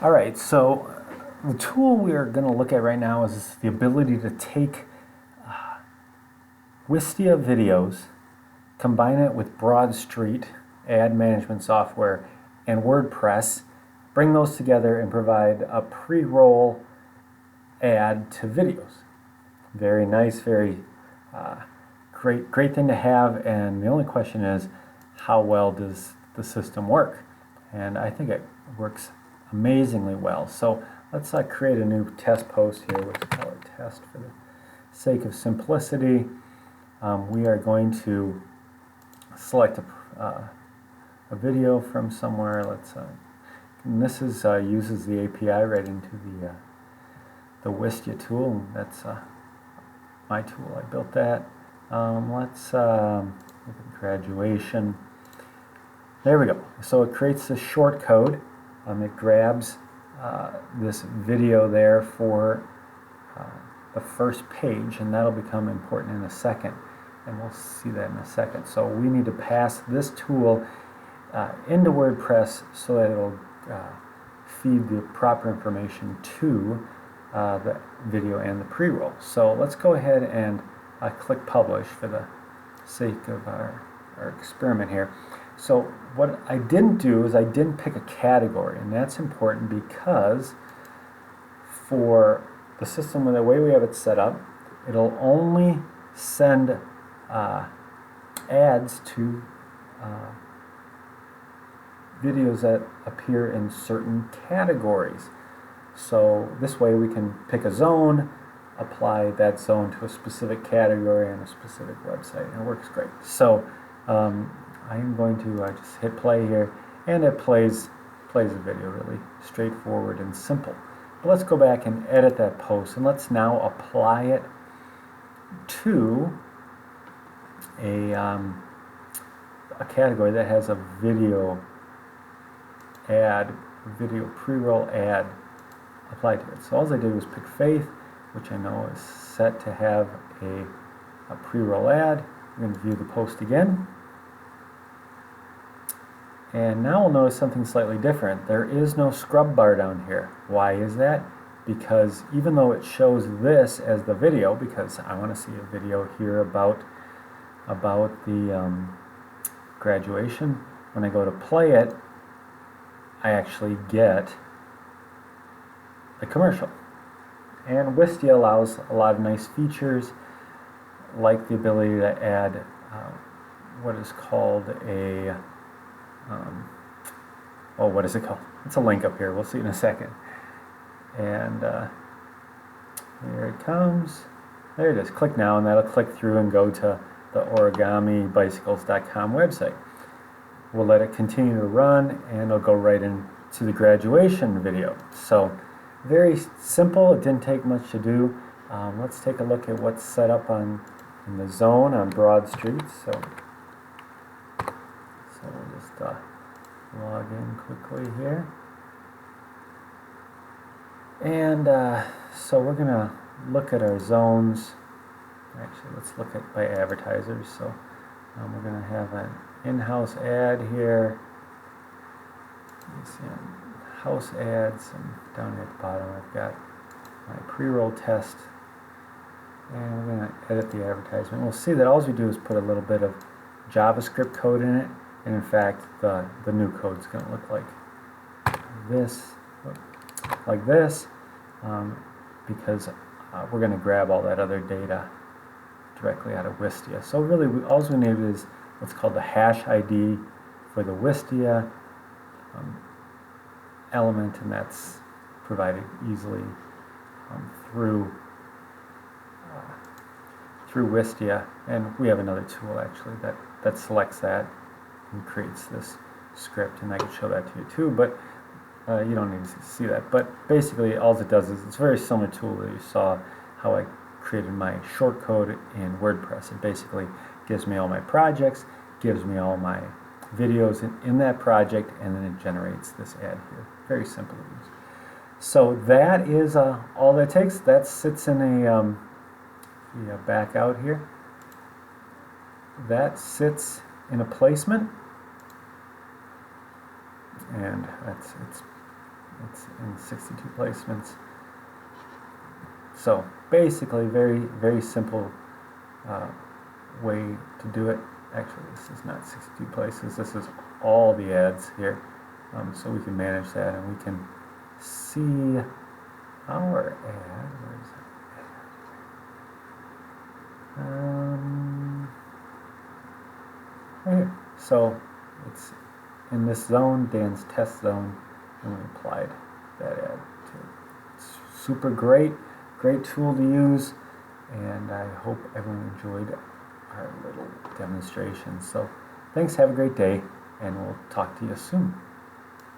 Alright, so the tool we are going to look at right now is the ability to take Wistia videos, combine it with Broadstreet ad management software and WordPress, bring those together and provide a pre-roll ad to videos. Very nice, very great thing to have, and the only question is, how well does the system work? And I think it works amazingly well. So let's create a new test post here. Let's call it test for the sake of simplicity. We are going to select a video from somewhere. And this is uses the API right into the Wistia tool. And that's my tool. I built that. Let's look at graduation. There we go. So it creates a short code. It grabs this video there for the first page, and that'll become important in a second, and we'll see that in a second. So we need to pass this tool into WordPress so that it'll feed the proper information to the video and the pre-roll. So let's go ahead and click publish for the sake of our experiment here. So what I didn't do is I didn't pick a category, and that's important because for the system, the way we have it set up, it'll only send ads to videos that appear in certain categories. So this way we can pick a zone, apply that zone to a specific category and a specific website, and it works great. So I'm going to just hit play here, and it plays the video really straightforward and simple. But let's go back and edit that post, and let's now apply it to a category that has a video ad, video pre-roll ad applied to it. So all I did was pick faith, which I know is set to have a pre-roll ad. We're going to view the post again. And now we'll notice something slightly different. There is no scrub bar down here. Why is that? Because even though it shows this as the video, because I want to see a video here about the graduation, when I go to play it, I actually get the commercial. And Wistia allows a lot of nice features, like the ability to add what is called a what is it called? It's a link up here. We'll see in a second. And here it comes. There it is. Click now, and that'll click through and go to the origamibicycles.com website. We'll let it continue to run, and it'll go right into the graduation video. So very simple. It didn't take much to do. Let's take a look at what's set up in the zone on Broadstreet. So we'll just log in quickly here. And so we're going to look at our zones. Actually, let's look at by advertisers. So we're going to have an in-house ad here. You see house ads, and down here at the bottom I've got my pre-roll test. And we're going to edit the advertisement. We'll see that all we do is put a little bit of JavaScript code in it. And in fact, the new code is going to look like this, because we're going to grab all that other data directly out of Wistia. So really, all we need is what's called the hash ID for the Wistia element, and that's provided easily through Wistia. And we have another tool actually that selects that and creates this script, and I can show that to you too, but you don't need to see that. But basically all it does is, it's a very similar tool that you saw how I created my shortcode in WordPress. It basically gives me all my projects, gives me all my videos in that project, and then it generates this ad here. Very simple to use. So that is all that takes. That sits in a back out here. That sits in a placement, and it's and 62 placements. So basically, very simple way to do it. Actually, this is not 62 places. This is all the ads here. So we can manage that, and we can see our ad. Where is it? Right here. So it's in this zone, Dan's test zone, and we applied that ad to it. It's super great tool to use, and I hope everyone enjoyed our little demonstration. So thanks, have a great day, and we'll talk to you soon.